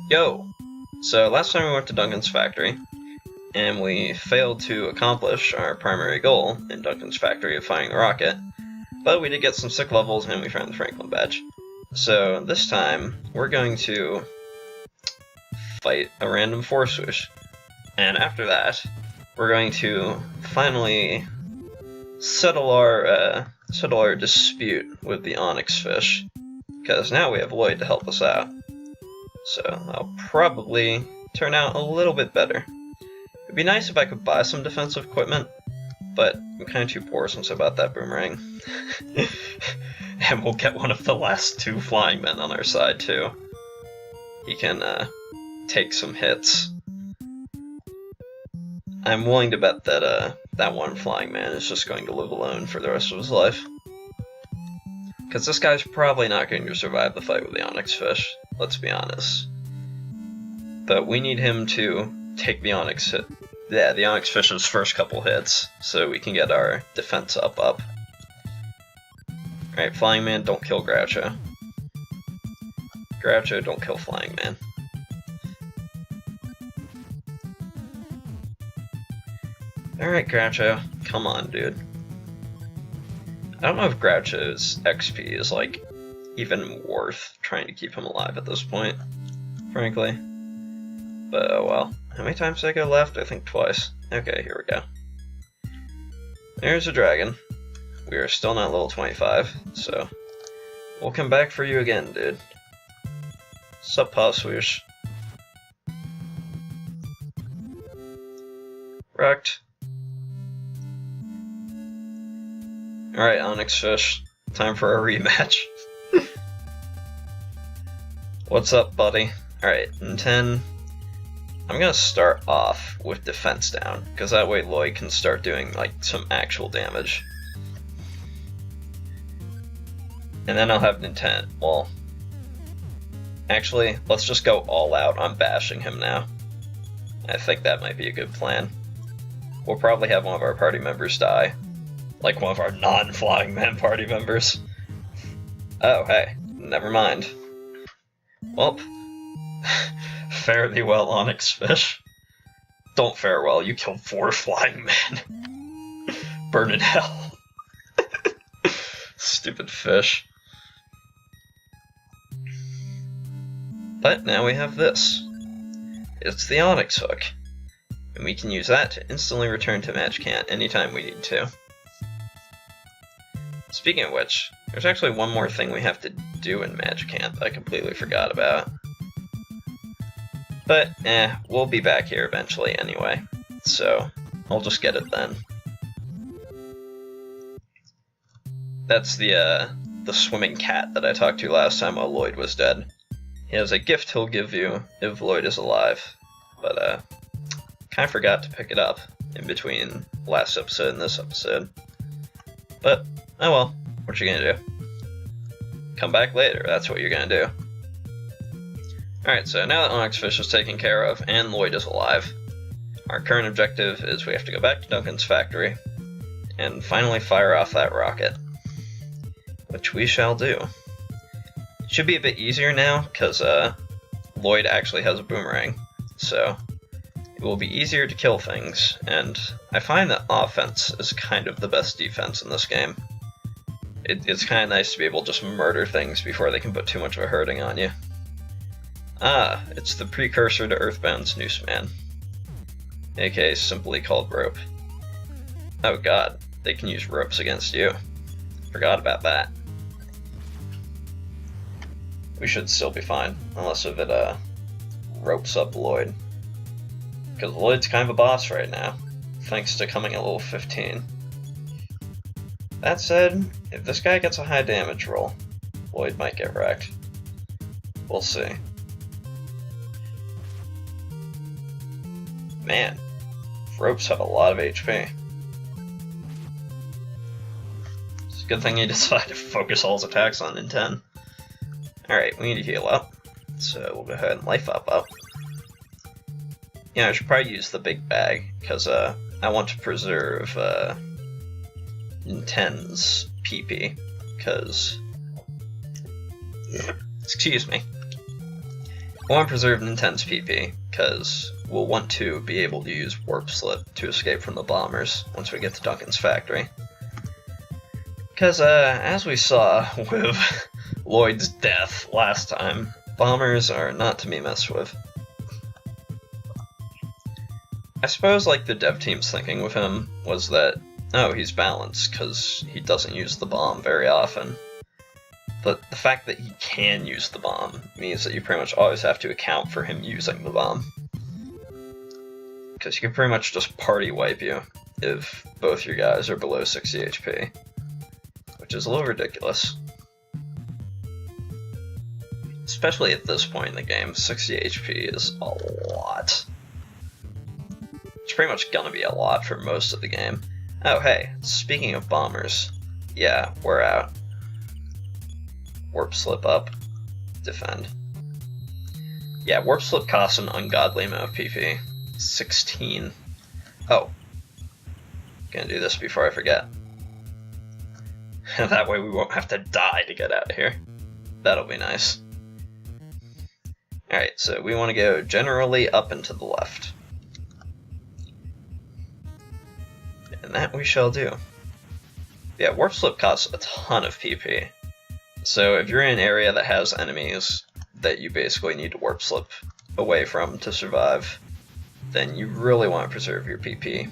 Yo! So last time we went to Duncan's factory, and we failed to accomplish our primary goal in Duncan's factory of finding the rocket, but we did get some sick levels and we found the Franklin badge. So this time, we're going to fight a random force swoosh, and after that, we're going to finally settle our dispute with the Onyx fish, because now we have Lloyd to help us out. So that'll probably turn out a little bit better. It'd be nice if I could buy some defensive equipment, but I'm kind of too poor since I bought that boomerang. And we'll get one of the last two flying men on our side too. He can take some hits. I'm willing to bet that that one flying man is just going to live alone for the rest of his life. Because this guy's probably not going to survive the fight with the Onyx fish, let's be honest. But we need him to take the Onyx fish's first couple hits, so we can get our defense up. Alright, Flying Man, don't kill Groucho. Groucho, don't kill Flying Man. Alright, Groucho, come on, dude. I don't know if Groucho's XP is, like, even worth trying to keep him alive at this point, frankly. But, oh well. How many times did I go left? I think twice. Okay, here we go. There's a dragon. We are still not level 25, so we'll come back for you again, dude. Sup, Paw Swoosh. Wrecked. Alright, Onyx Fish. Time for a rematch. What's up, buddy? Alright, in 10... I'm gonna start off with defense down, because that way Lloyd can start doing, like, some actual damage. And then I'll have intent. Well, actually, let's just go all out on bashing him now. I think that might be a good plan. We'll probably have one of our party members die. Like one of our non-flying man party members. Oh, hey, never mind. Well, fare thee well, Onyx Fish. Don't fare well, you killed 4 flying men. Burn in hell. Stupid fish. But now we have this. It's the Onyx hook. And we can use that to instantly return to Match Can't anytime we need to. Speaking of which, there's actually one more thing we have to do in Magic Camp that I completely forgot about. But, we'll be back here eventually anyway, so I'll just get it then. That's the swimming cat that I talked to last time while Lloyd was dead. He has a gift he'll give you if Lloyd is alive, but kinda forgot to pick it up in between last episode and this episode. But, oh well, what you gonna do? Come back later, that's what you're gonna do. Alright, so now that Onyx Fish is taken care of and Lloyd is alive, our current objective is we have to go back to Duncan's factory and finally fire off that rocket. Which we shall do. It should be a bit easier now, because Lloyd actually has a boomerang, so it will be easier to kill things, and I find that offense is kind of the best defense in this game. It's kind of nice to be able to just murder things before they can put too much of a hurting on you. Ah, it's the precursor to Earthbound's Noose Man, aka simply called Rope. Oh god, they can use ropes against you. Forgot about that. We should still be fine, unless if it ropes up Lloyd. Because Lloyd's kind of a boss right now, thanks to coming at level 15. That said, if this guy gets a high damage roll, Lloyd might get wrecked. We'll see. Man, ropes have a lot of HP. It's a good thing he decided to focus all his attacks on in 10. Alright, we need to heal up, so we'll go ahead and life up. Yeah, I should probably use the big bag, because I want to preserve Inten's PP, because... Excuse me. I want to preserve Ninten's PP, because we'll want to be able to use Warp Slip to escape from the bombers once we get to Duncan's factory. Because, as we saw with Lloyd's death last time, bombers are not to be messed with. I suppose, like, the dev team's thinking with him was that, oh, he's balanced, because he doesn't use the bomb very often. But the fact that he can use the bomb means that you pretty much always have to account for him using the bomb. Because he can pretty much just party wipe you if both your guys are below 60 HP. Which is a little ridiculous. Especially at this point in the game, 60 HP is a lot. It's pretty much gonna be a lot for most of the game. Oh hey, speaking of bombers, yeah, we're out. Warp Slip up, defend. Yeah, Warp Slip costs an ungodly amount of PP. 16. Oh. Gonna do this before I forget. That way we won't have to die to get out of here. That'll be nice. Alright, so we want to go generally up and to the left. And that we shall do. Yeah, Warp Slip costs a ton of PP. So if you're in an area that has enemies that you basically need to Warp Slip away from to survive, then you really want to preserve your PP.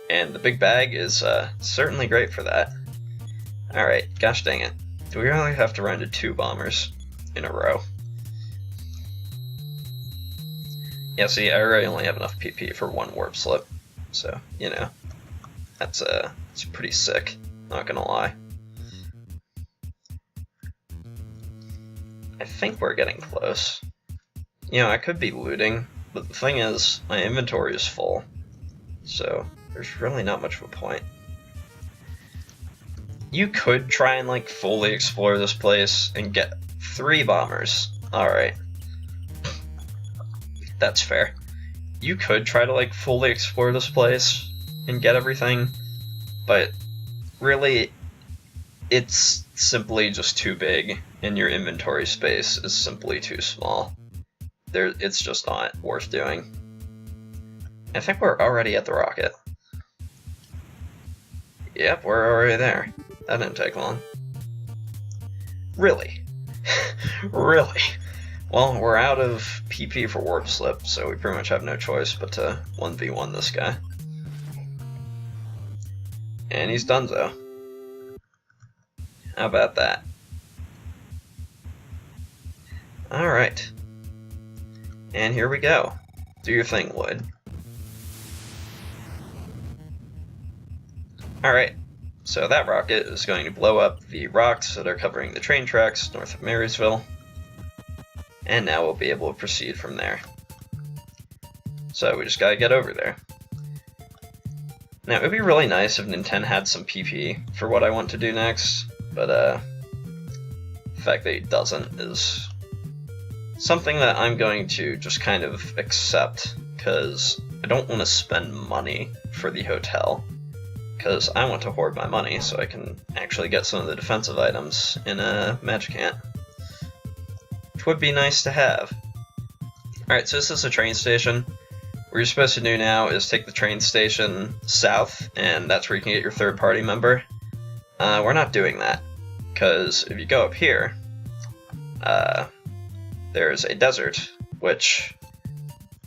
And the big bag is certainly great for that. Alright, gosh dang it. Do we really have to run to 2 bombers in a row? Yeah, see, I already only have enough PP for 1 Warp Slip. So, you know, that's pretty sick, not gonna lie. I think we're getting close. You know, I could be looting, but the thing is, my inventory is full. So, there's really not much of a point. You could try and, like, fully explore this place and get 3 bombers. Alright. That's fair. You could try to, like, fully explore this place and get everything, but really, it's simply just too big, and your inventory space is simply too small. It's just not worth doing. I think we're already at the rocket. Yep, we're already there. That didn't take long. Really? Really? Well, we're out of PP for Warp Slip, so we pretty much have no choice but to 1v1 this guy. And he's donezo. How about that? Alright. And here we go. Do your thing, Lloyd. Alright. So that rocket is going to blow up the rocks that are covering the train tracks north of Marysville. And now we'll be able to proceed from there. So we just gotta get over there. Now, it would be really nice if Nintendo had some PP for what I want to do next, but the fact that it doesn't is something that I'm going to just kind of accept, because I don't want to spend money for the hotel, because I want to hoard my money so I can actually get some of the defensive items in a Magic Ant, which would be nice to have. Alright, so this is a train station. What you're supposed to do now is take the train station south, and that's where you can get your third-party member. We're not doing that, because if you go up here, there's a desert, which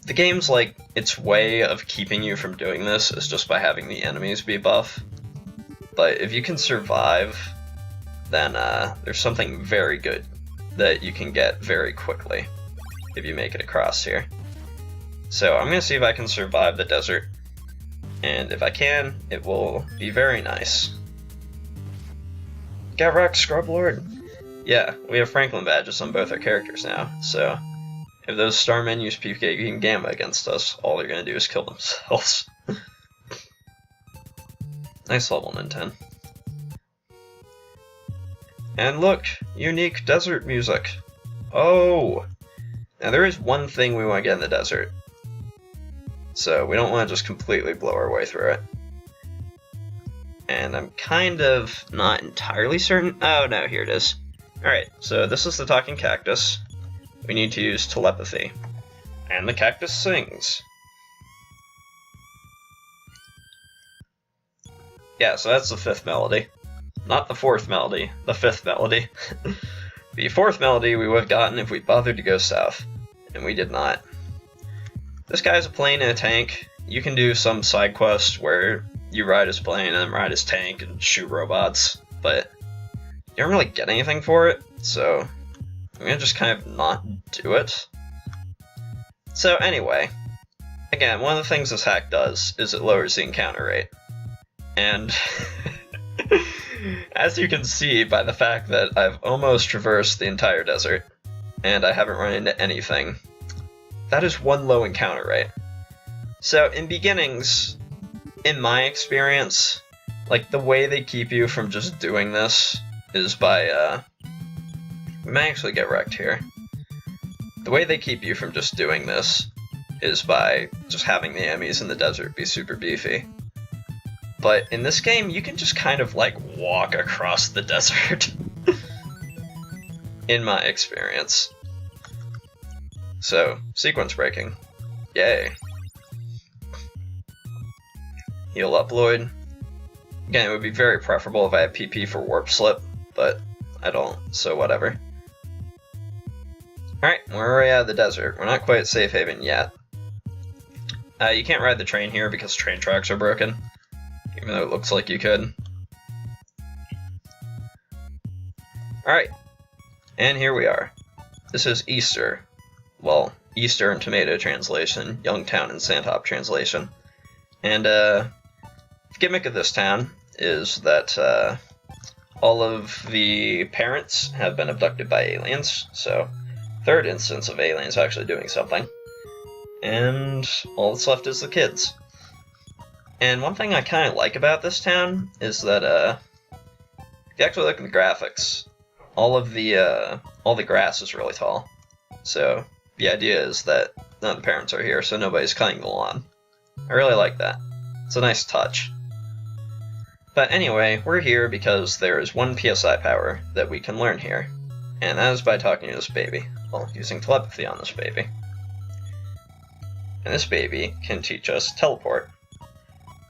the game's like, its way of keeping you from doing this is just by having the enemies be buff. But if you can survive, then there's something very good that you can get very quickly if you make it across here. So I'm going to see if I can survive the desert, and if I can, it will be very nice. Get wrecked, Scrub Lord! Yeah, we have Franklin badges on both our characters now, so if those star menus PK and Gamma against us, all they're going to do is kill themselves. Nice level, Nintendo. And look! Unique desert music! Oh! Now there is one thing we want to get in the desert. So we don't want to just completely blow our way through it. And I'm kind of not entirely certain. Oh no, here it is. Alright, so this is the talking cactus. we need to use telepathy. And the cactus sings. Yeah, so that's the 5th melody. Not the 4th melody, the 5th melody. The 4th melody we would have gotten if we bothered to go south, and we did not. This guy's a plane and a tank. You can do some side quest where you ride his plane and ride his tank and shoot robots, but you don't really get anything for it, so I'm gonna just kind of not do it. So anyway, again, one of the things this hack does is it lowers the encounter rate. And as you can see by the fact that I've almost traversed the entire desert, and I haven't run into anything, that is one low encounter rate. So in beginnings, in my experience, like the way they keep you from just doing this is by, we might actually get wrecked here. The way they keep you from just doing this is by just having the enemies in the desert be super beefy. But in this game, you can just kind of like walk across the desert. In my experience. So, sequence breaking. Yay. Heal up Lloyd. Again, it would be very preferable if I had PP for warp slip, but I don't, so whatever. Alright, we're already out of the desert. We're not quite at Safe Haven yet. You can't ride the train here because train tracks are broken, even though it looks like you could. Alright, and here we are. This is Easter. Well, Easter in Tomato translation, Youngtown in Sandhop translation. And the gimmick of this town is that all of the parents have been abducted by aliens, so third instance of aliens actually doing something. And all that's left is the kids. And one thing I kind of like about this town is that if you actually look at the graphics, all the grass is really tall. So the idea is that none of the parents are here, so nobody's cutting the lawn. I really like that. It's a nice touch. But anyway, we're here because there is 1 PSI power that we can learn here. And that is by talking to this baby. Well, using telepathy on this baby. And this baby can teach us teleport.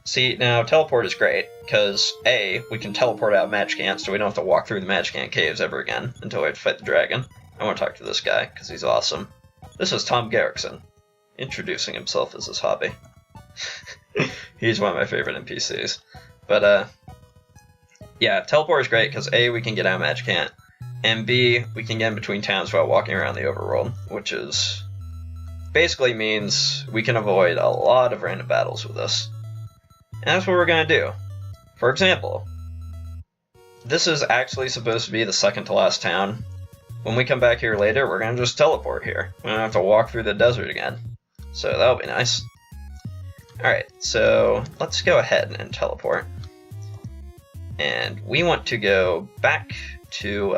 See, now teleport is great, because A, we can teleport out of Magicant, so we don't have to walk through the Magicant caves ever again until we have to fight the dragon. I want to talk to this guy, because he's awesome. This is Tom Garrickson, introducing himself as his hobby. He's one of my favorite NPCs. But, yeah, teleport is great, because A, we can get out of Magicant, and B, we can get in between towns without walking around the overworld, which is basically means we can avoid a lot of random battles with this. And that's what we're going to do. For example, this is actually supposed to be the second to last town. When we come back here later, we're going to just teleport here. We don't have to walk through the desert again. So that'll be nice. Alright, so let's go ahead and teleport. And we want to go back to,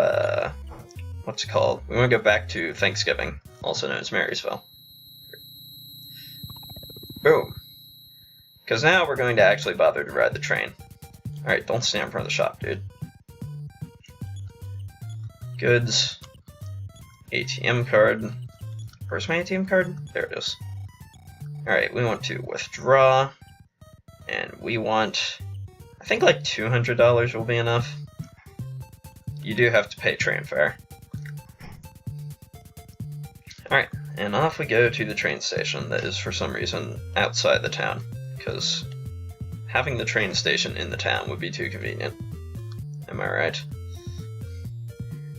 what's it called? We want to go back to Thanksgiving, also known as Marysville. Boom. Because now we're going to actually bother to ride the train. Alright, don't stand in front of the shop, dude. Goods. ATM card. Where's my ATM card? There it is. Alright, we want to withdraw. And we want, I think like $200 will be enough. You do have to pay train fare. Alright, and off we go to the train station that is for some reason outside the town. Because having the train station in the town would be too convenient. Am I right?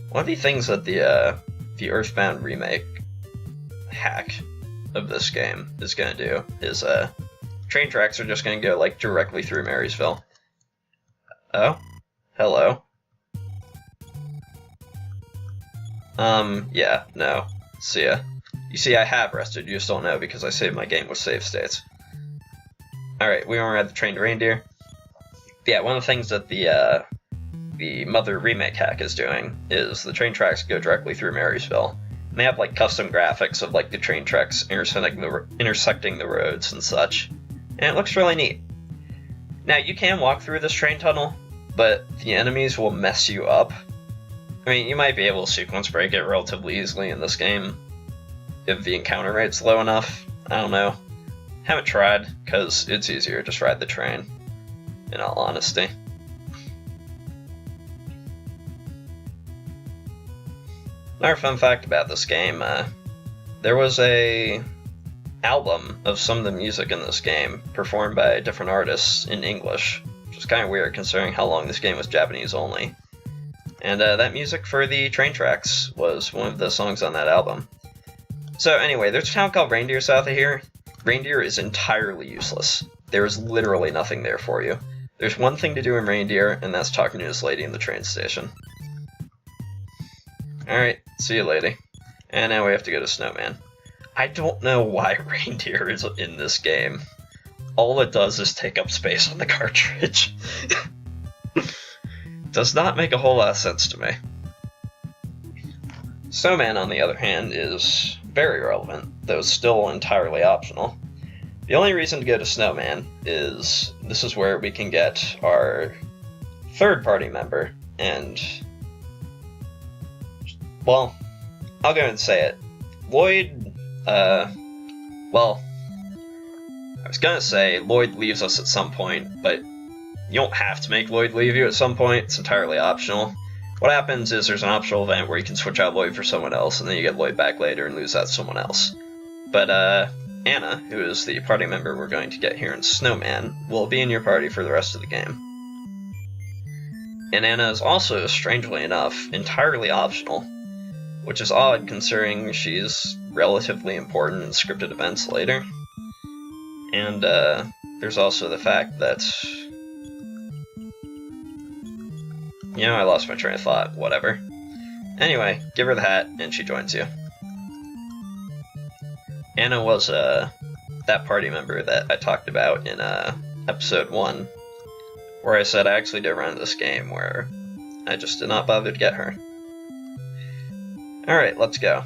One of the things that the Earthbound remake hack of this game is going to do is train tracks are just going to go like directly through Marysville. Oh? Hello? Yeah, no. See ya. You see, I have rested, you just don't know because I saved my game with save states. Alright, we want to ride the trained reindeer. But yeah, one of the things that the Mother remake hack is doing is the train tracks go directly through Marysville. And they have like custom graphics of like the train tracks intersecting the roads and such. And it looks really neat. Now, you can walk through this train tunnel, but the enemies will mess you up. I mean, you might be able to sequence break it relatively easily in this game, if the encounter rate's low enough. I don't know. Haven't tried, because it's easier to just ride the train, in all honesty. Another fun fact about this game, there was a album of some of the music in this game performed by different artists in English, which is kind of weird considering how long this game was Japanese only. And that music for the train tracks was one of the songs on that album. So anyway, there's a town called Reindeer south of here. Reindeer is entirely useless. There is literally nothing there for you. There's one thing to do in Reindeer, and that's talking to this lady in the train station. Alright, see you, lady. And now we have to go to Snowman. I don't know why Reindeer is in this game. All it does is take up space on the cartridge. Does not make a whole lot of sense to me. Snowman, on the other hand, is very relevant, though still entirely optional. The only reason to go to Snowman is this is where we can get our third party member, and well, I'll go ahead and say it. Lloyd, well, I was gonna say Lloyd leaves us at some point, but you don't have to make Lloyd leave you at some point, it's entirely optional. What happens is there's an optional event where you can switch out Lloyd for someone else, and then you get Lloyd back later and lose that to someone else. But, Anna, who is the party member we're going to get here in Snowman, will be in your party for the rest of the game. And Anna is also, strangely enough, entirely optional, which is odd considering she's relatively important in scripted events later. And there's also the fact that, you know, I lost my train of thought, whatever. Anyway, give her the hat and she joins you. Anna was that party member that I talked about in episode 1, where I said I actually did run this game where I just did not bother to get her. Alright, let's go.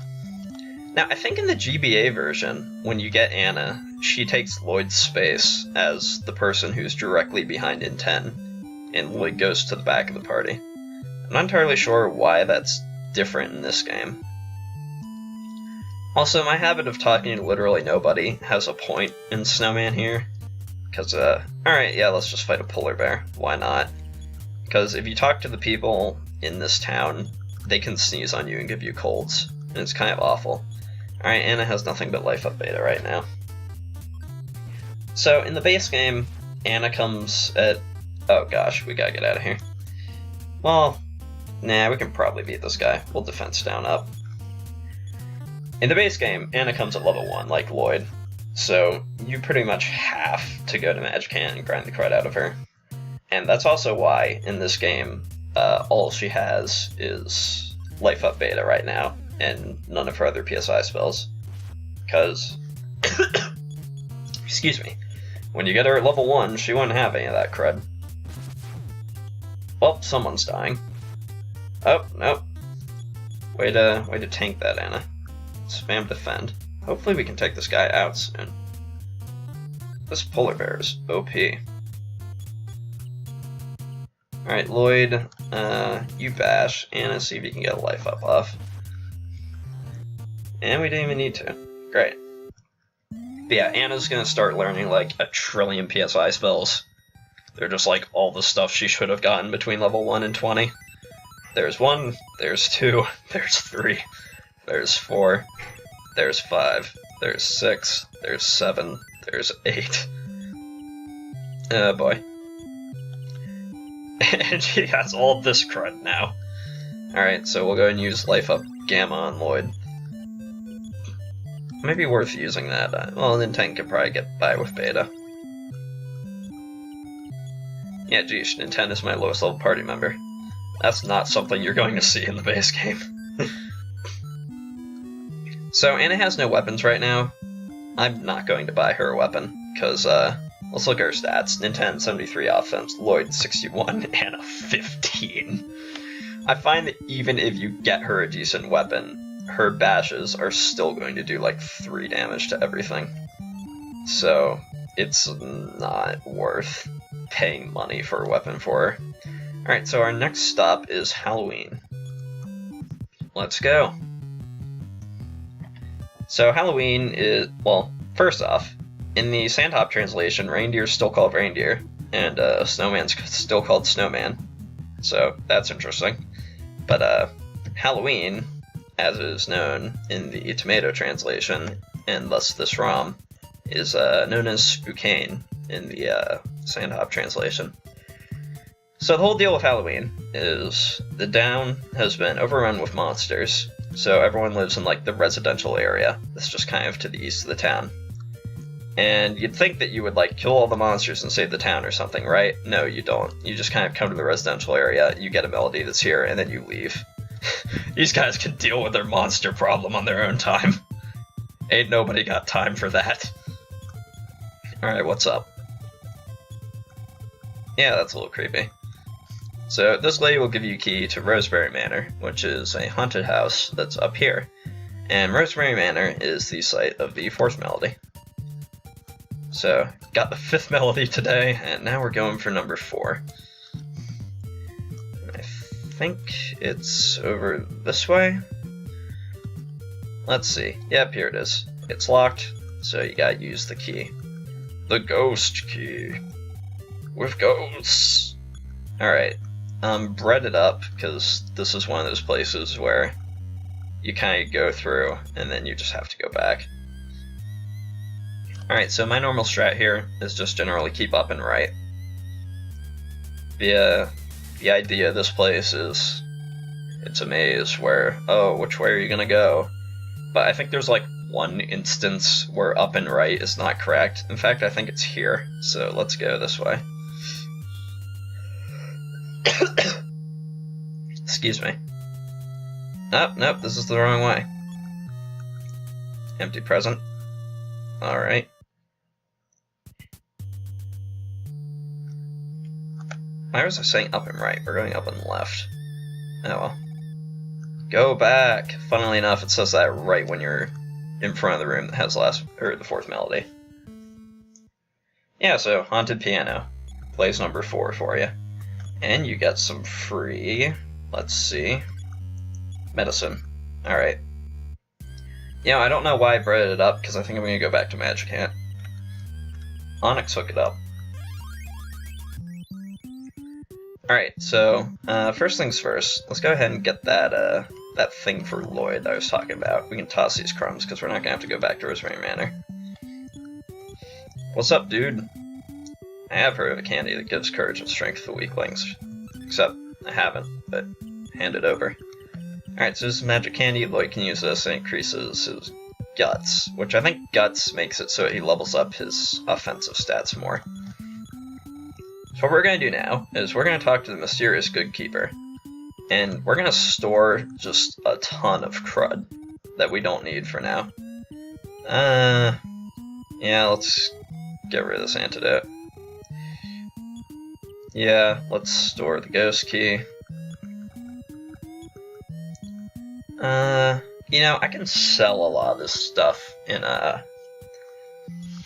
Now, I think in the GBA version, when you get Anna, she takes Lloyd's space as the person who's directly behind in 10, and Lloyd goes to the back of the party. I'm not entirely sure why that's different in this game. Also, my habit of talking to literally nobody has a point in Snowman here. Because, alright, yeah, let's just fight a polar bear. Why not? Because if you talk to the people in this town, they can sneeze on you and give you colds. And it's kind of awful. Alright, Anna has nothing but life up beta right now. So, in the base game, Anna comes at... Oh gosh, we gotta get out of here. Well, nah, we can probably beat this guy. We'll defense down up. In the base game, Anna comes at level 1, like Lloyd, so you pretty much have to go to Magican and grind the crud out of her. And that's also why, in this game, all she has is life up beta right now, and none of her other PSI spells. Because, excuse me, when you get her at level 1, she wouldn't have any of that crud. Well, someone's dying. Oh, nope. Way to tank that, Anna. Spam defend. Hopefully we can take this guy out soon. This polar bear is OP. Alright, Lloyd, you bash. Anna, see if you can get a life up off. And we didn't even need to. Great. But yeah, Anna's gonna start learning like a trillion PSI spells. They're just like all the stuff she should have gotten between level 1 and 20. There's 1, there's 2, there's 3. There's 4, there's 5, there's 6, there's 7, there's 8. Oh boy. And she has all this crud now. Alright, so we'll go and use Life Up Gamma on Lloyd. Maybe worth using that. Well, Nintendo could probably get by with Beta. Yeah, geez, Nintendo is my lowest level party member. That's not something you're going to see in the base game. So, Anna has no weapons right now. I'm not going to buy her a weapon, because, let's look at her stats. Nintendo 73 offense, Lloyd 61, Anna 15. I find that even if you get her a decent weapon, her bashes are still going to do like 3 damage to everything. So, it's not worth paying money for a weapon for her. Alright, so our next stop is Halloween. Let's go. So Halloween is, well, first off, in the Sandhop translation, reindeer is still called reindeer, and snowman's still called snowman. So that's interesting. But Halloween, as it is known in the Tomato translation, and thus this ROM, is known as Spokane in the Sandhop translation. So the whole deal with Halloween is the town has been overrun with monsters, so everyone lives in like the residential area that's just kind of to the east of the town. And you'd think that you would like kill all the monsters and save the town or something, right? No, you don't. You just kind of come to the residential area, you get a melody that's here, and then you leave. These guys can deal with their monster problem on their own time. Ain't nobody got time for that. Alright, what's up? Yeah, that's a little creepy. So this lady will give you a key to Roseberry Manor, which is a haunted house that's up here. And Roseberry Manor is the site of the 4th melody. So, got the 5th melody today, and now we're going for number 4. I think it's over this way? Let's see. Yep, here it is. It's locked, so you gotta use the key. The ghost key. With ghosts. Alright. Bread it up, because this is one of those places where you kind of go through, and then you just have to go back. Alright, so my normal strat here is just generally keep up and right. The idea of this place is it's a maze where, oh, which way are you gonna go? But I think there's like one instance where up and right is not correct. In fact, I think it's here, so let's go this way. Excuse me. Nope, this is the wrong way. Empty present. Alright. Why was I saying up and right? We're going up and left. Oh well. Go back! Funnily enough, it says that right when you're in front of the room that has the 4th melody. Yeah, so Haunted Piano. Plays number 4 for you. And you get some free, let's see, medicine. Alright. Yeah, I don't know why I breaded it up, because I think I'm going to go back to Magic Hand. Onyx, hook it up. Alright, so, first things first, let's go ahead and get that, that thing for Lloyd I was talking about. We can toss these crumbs, because we're not going to have to go back to Rosemary Manor. What's up, dude? I have heard of a candy that gives courage and strength to weaklings. Except, I haven't, but hand it over. Alright, so this is magic candy. Lloyd can use this and increases his guts, which I think guts makes it so he levels up his offensive stats more. So what we're going to do now is we're going to talk to the mysterious good keeper, and we're going to store just a ton of crud that we don't need for now. Yeah, let's get rid of this antidote. Yeah, let's store the ghost key. You know, I can sell a lot of this stuff in,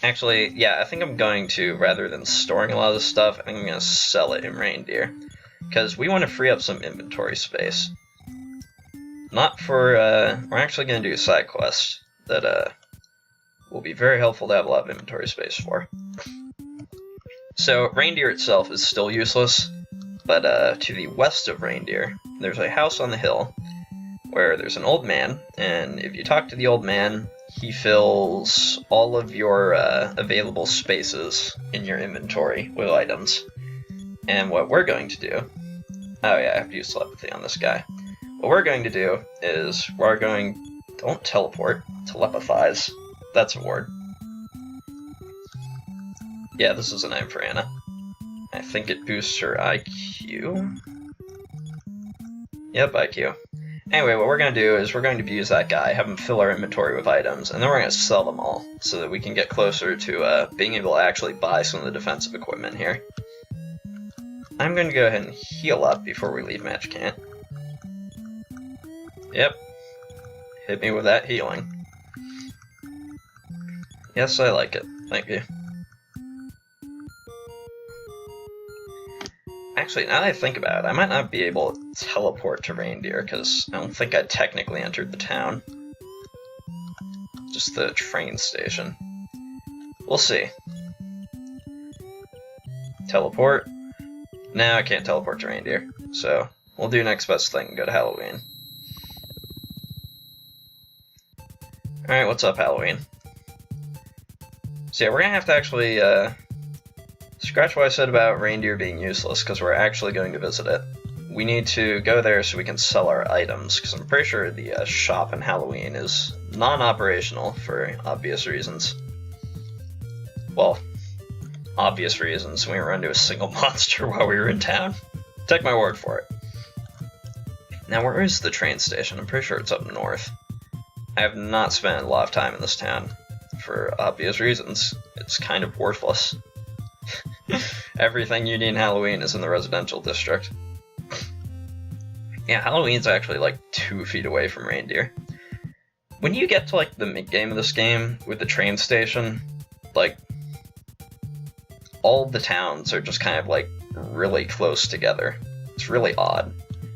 Actually, yeah, I think I'm going to, rather than storing a lot of this stuff, I think I'm going to sell it in Reindeer. Because we want to free up some inventory space. Not for, we're actually going to do a side quest that, will be very helpful to have a lot of inventory space for. So, Reindeer itself is still useless, but to the west of Reindeer, there's a house on the hill where there's an old man, and if you talk to the old man, he fills all of your available spaces in your inventory with items. And what we're going to do... Oh yeah, I have to use telepathy on this guy. What we're going to do is we're going... Don't teleport, telepathize. That's a word. Yeah, this is a name for Anna. I think it boosts her IQ. Yep, IQ. Anyway, what we're going to do is we're going to abuse that guy, have him fill our inventory with items, and then we're going to sell them all, so that we can get closer to being able to actually buy some of the defensive equipment here. I'm going to go ahead and heal up before we leave Magic Camp. Yep. Hit me with that healing. Yes, I like it. Thank you. Actually, now that I think about it, I might not be able to teleport to Reindeer, because I don't think I technically entered the town. just the train station. We'll see. Teleport. Now I can't teleport to reindeer, so we'll do next best thing and go to Halloween. Alright, what's up, Halloween? So yeah, we're gonna have to actually scratch what I said about reindeer being useless, because we're actually going to visit it. We need to go there so we can sell our items, because I'm pretty sure the shop in Halloween is non-operational for obvious reasons. Well, obvious reasons. We run into a single monster while we were in town. Take my word for it. Now, where is the train station? I'm pretty sure it's up north. I have not spent a lot of time in this town, for obvious reasons. It's kind of worthless. Everything you need in Halloween is in the residential district. Yeah, Halloween's actually like 2 feet away from reindeer. When you get to like the mid-game of this game with the train station, like all the towns are just kind of like really close together. It's really odd.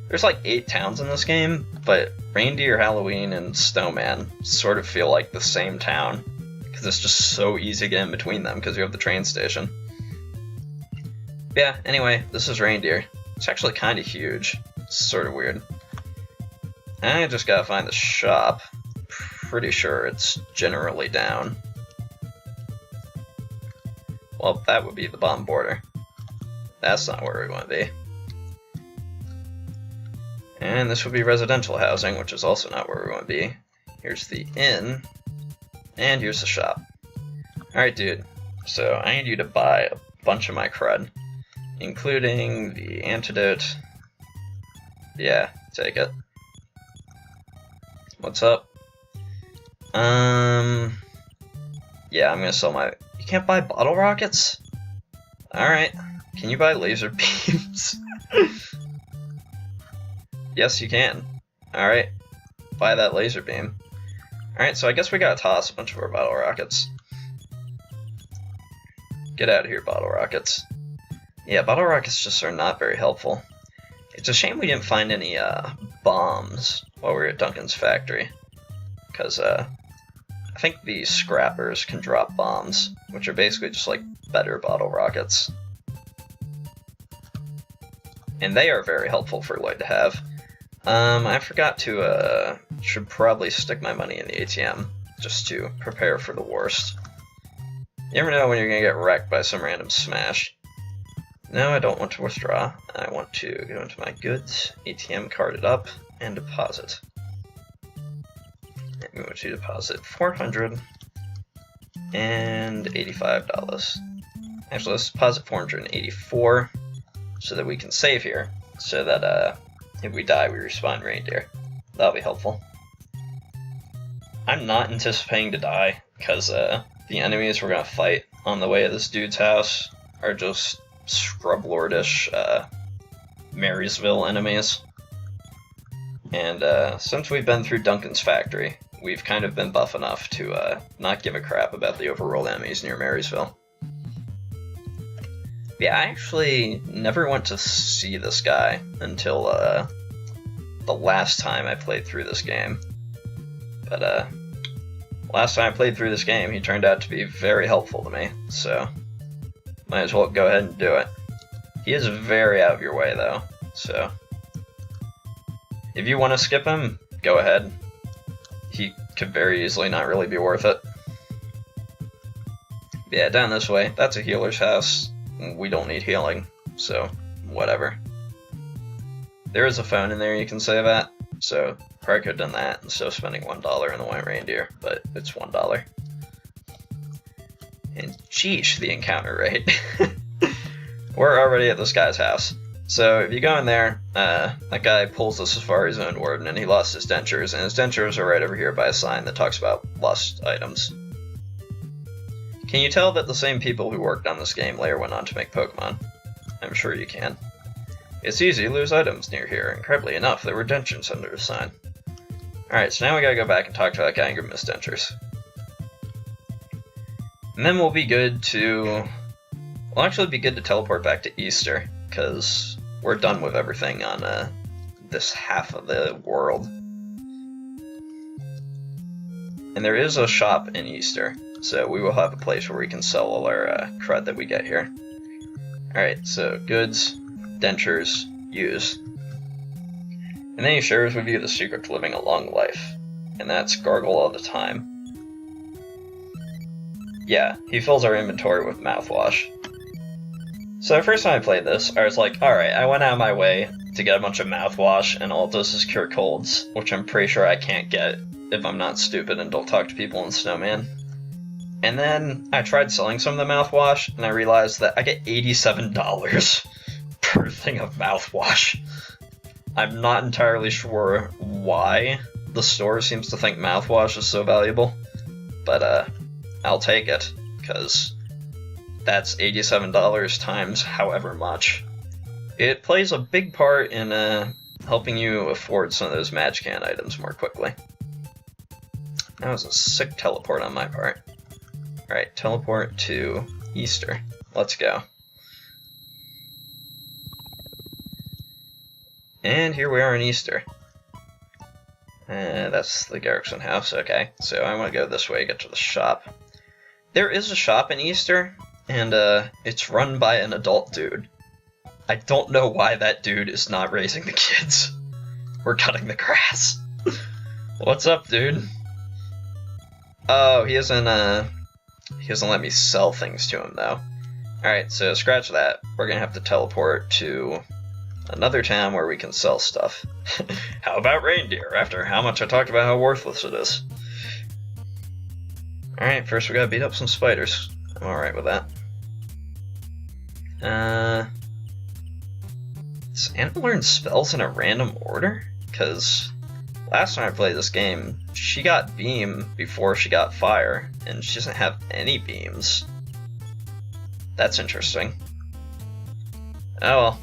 There's like 8 towns in this game, but Reindeer, Halloween, and Snowman sort of feel like the same town, because it's just so easy to get in between them because you have the train station. Yeah, anyway, this is Reindeer. It's actually kind of huge. It's sort of weird. I just gotta find the shop. Pretty sure it's generally down. Well, that would be the bottom border. That's not where we want to be. And this would be residential housing, which is also not where we want to be. Here's the inn, and here's the shop. Alright, dude. So I need you to buy a bunch of my crud, including the antidote. Yeah, take it. What's up? Yeah, I'm gonna sell my... You can't buy bottle rockets? Alright. Can you buy laser beams? Yes, you can. Alright. Buy that laser beam. Alright, so I guess we gotta toss a bunch of our bottle rockets. Get out of here, bottle rockets. Yeah, bottle rockets just are not very helpful. It's a shame we didn't find any bombs while we were at Duncan's factory. Because I think the scrappers can drop bombs, which are basically just like better bottle rockets. And they are very helpful for Lloyd to have. I forgot to, should probably stick my money in the ATM, just to prepare for the worst. You never know when you're gonna get wrecked by some random smash. No, I don't want to withdraw. I want to go into my goods, ATM card it up, and deposit. I'm going to deposit $485. Actually, let's deposit $484 so that we can save here, so that if we die, we respawn reindeer. That'll be helpful. I'm not anticipating to die, because the enemies we're going to fight on the way to this dude's house are just scrublordish Marysville enemies. And since we've been through Duncan's factory, we've kind of been buff enough to not give a crap about the overworld enemies near Marysville. Yeah, I actually never went to see this guy until the last time I played through this game. But last time I played through this game, he turned out to be very helpful to me, so might as well go ahead and do it. He is very out of your way, though, so if you want to skip him, go ahead. He could very easily not really be worth it. Yeah, down this way, that's a healer's house. We don't need healing, so whatever. There is a phone in there you can save at, so probably could have done that instead of spending $1 in the White Reindeer, but it's $1. And sheesh, the encounter rate. We're already at this guy's house. So if you go in there, that guy pulls the Safari's own word, and he lost his dentures, and his dentures are right over here by a sign that talks about lost items. Can you tell that the same people who worked on this game later went on to make Pokemon? I'm sure you can. It's easy to lose items near here. Incredibly enough, there were dentures under the sign. Alright, so now we gotta go back and talk to that guy and give him his dentures. And then we'll be good to... We'll actually be good to teleport back to Easter, because we're done with everything on this half of the world. And there is a shop in Easter, so we will have a place where we can sell all our crud that we get here. Alright, so goods, dentures, use. And then he shares with you the secret to living a long life, and that's gargle all the time. Yeah, he fills our inventory with mouthwash. So the first time I played this, I was like, alright, I went out of my way to get a bunch of mouthwash, and all it does is cure colds, which I'm pretty sure I can't get if I'm not stupid and don't talk to people in Snowman. And then I tried selling some of the mouthwash, and I realized that I get $87 per thing of mouthwash. I'm not entirely sure why the store seems to think mouthwash is so valuable, but I'll take it, because that's $87 times however much. It plays a big part in helping you afford some of those Magican items more quickly. That was a sick teleport on my part. Alright, teleport to Easter. Let's go. And here we are in Easter. That's the Garrison house, okay. So I want to go this way, get to the shop. There is a shop in Easter, and it's run by an adult dude. I don't know why that dude is not raising the kids. We're cutting the grass. What's up, dude? Oh, he doesn't let me sell things to him, though. Alright, so scratch that. We're gonna have to teleport to another town where we can sell stuff. How about reindeer, after how much I talked about how worthless it is? Alright, first we gotta beat up some spiders. I'm alright with that. Does Anna learn spells in a random order? Because last time I played this game, she got beam before she got fire, and she doesn't have any beams. That's interesting. Oh well.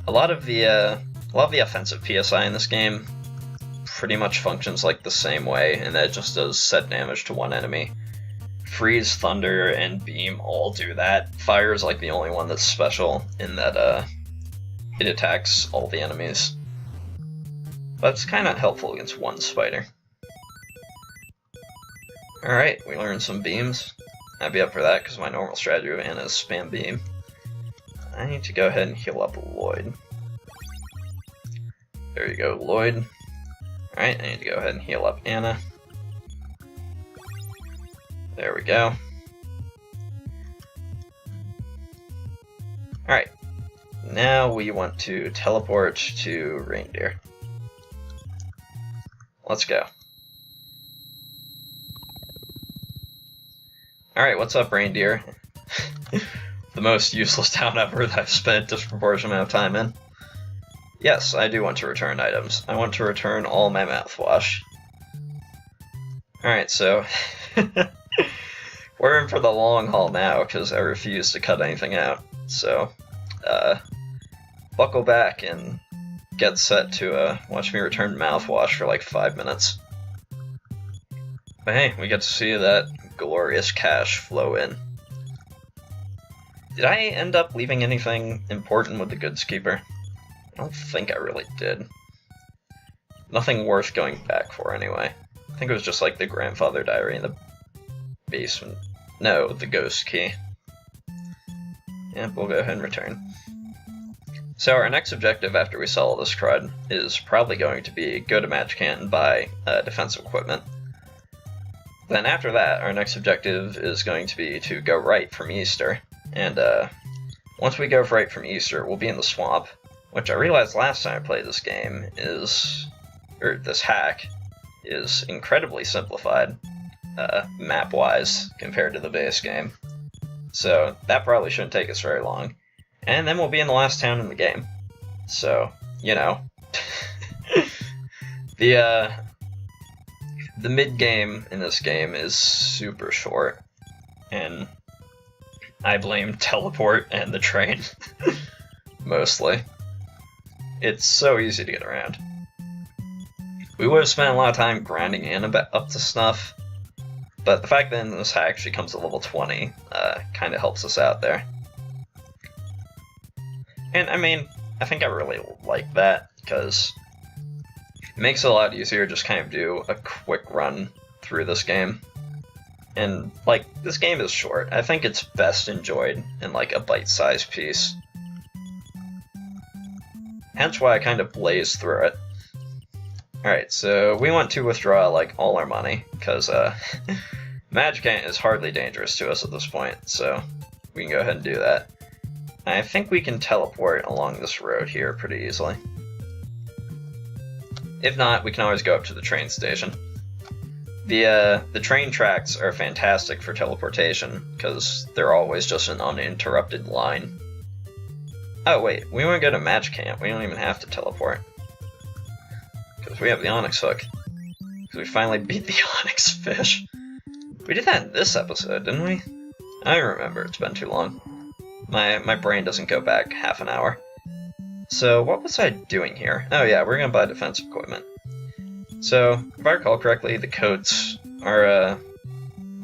A lot of the offensive PSI in this game pretty much functions like the same way, and that it just does set damage to one enemy. Freeze, Thunder, and Beam all do that. Fire is like the only one that's special in that it attacks all the enemies. But it's kind of helpful against one spider. Alright, we learned some beams. I'd be up for that because my normal strategy of Anna is spam beam. I need to go ahead and heal up Lloyd. There you go, Lloyd. Alright, I need to go ahead and heal up Anna. There we go. Alright, now we want to teleport to reindeer. Let's go. Alright, what's up, reindeer? The most useless town ever that I've spent a disproportionate amount of time in. Yes, I do want to return items. I want to return all my mouthwash. Alright, so we're in for the long haul now, because I refuse to cut anything out. So, buckle back and get set to watch me return mouthwash for like 5 minutes. But hey, we get to see that glorious cash flow in. Did I end up leaving anything important with the goods keeper? I don't think I really did. Nothing worth going back for anyway. I think it was just like the grandfather diary in the basement. No, the ghost key. Yep, we'll go ahead and return. So our next objective after we sell all this crud is probably going to be go to Magican and buy defensive equipment. Then after that, our next objective is going to be to go right from Easter. And once we go right from Easter, we'll be in the swamp, which I realized last time I played this game this hack is incredibly simplified, map-wise, compared to the base game. So that probably shouldn't take us very long. And then we'll be in the last town in the game. So, you know. The mid-game in this game is super short, and I blame teleport and the train, mostly. It's so easy to get around. We would have spent a lot of time grinding in up to snuff, but the fact that this hack actually comes at level 20 kind of helps us out there. And I mean, I think I really like that, because It makes it a lot easier to just kind of do a quick run through this game. And, like, this game is short. I think it's best enjoyed in, like, a bite-sized piece. Hence why I kind of blazed through it. Alright, so we want to withdraw, like, all our money, because, Magic Ant is hardly dangerous to us at this point, so we can go ahead and do that. I think we can teleport along this road here pretty easily. If not, we can always go up to the train station. The train tracks are fantastic for teleportation, because they're always just an uninterrupted line. Oh wait, we want to go to Magic Camp, we don't even have to teleport. Because we have the Onyx hook. Because we finally beat the Onyx fish. We did that in this episode, didn't we? I don't remember, it's been too long. My brain doesn't go back half an hour. So, what was I doing here? Oh yeah, we're gonna buy defensive equipment. So, if I recall correctly, the coats are,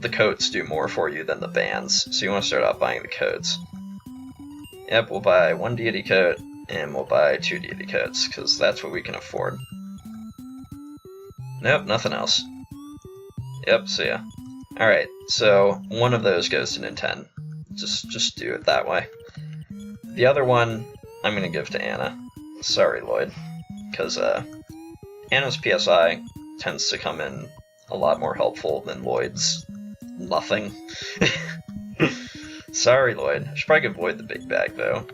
the coats do more for you than the bands, so you want to start out buying the coats. Yep, we'll buy 1 deity coat, and we'll buy 2 deity coats, because that's what we can afford. Nope, nothing else. Yep, see ya. Alright, so one of those goes to Nintendo. Just do it that way. The other one, I'm gonna give to Anna. Sorry, Lloyd. Because, Anna's PSI tends to come in a lot more helpful than Lloyd's nothing. Sorry, Lloyd. I should probably give Lloyd the big bag, though.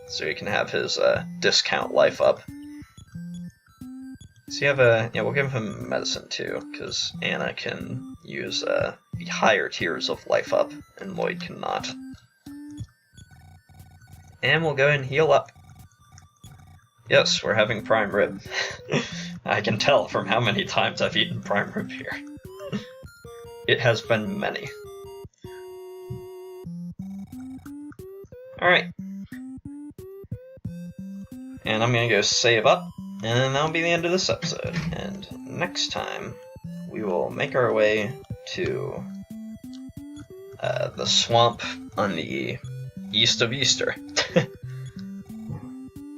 So he can have his, discount life up. So you have a... yeah, we'll give him medicine, too, because Anna can use, the higher tiers of life up, and Lloyd cannot. And we'll go and heal up. Yes, we're having prime rib. I can tell from how many times I've eaten prime rib here. It has been many. Alright. And I'm gonna go save up, and that'll be the end of this episode. And next time, we will make our way to the swamp on the east of Easter.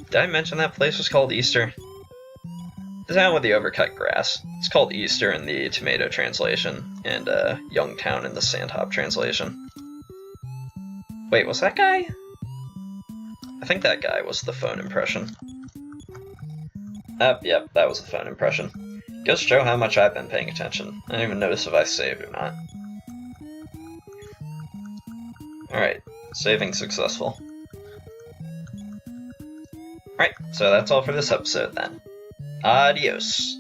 Did I mention that place was called Easter? The town with the overcut grass. It's called Easter in the Tomato translation, and Youngtown in the Sandhop translation. Wait, was that guy? I think that guy was the phone impression. Yep, that was the phone impression. Goes to show how much I've been paying attention. I don't even notice if I saved or not. Alright, saving successful. Alright, so that's all for this episode then. Adios.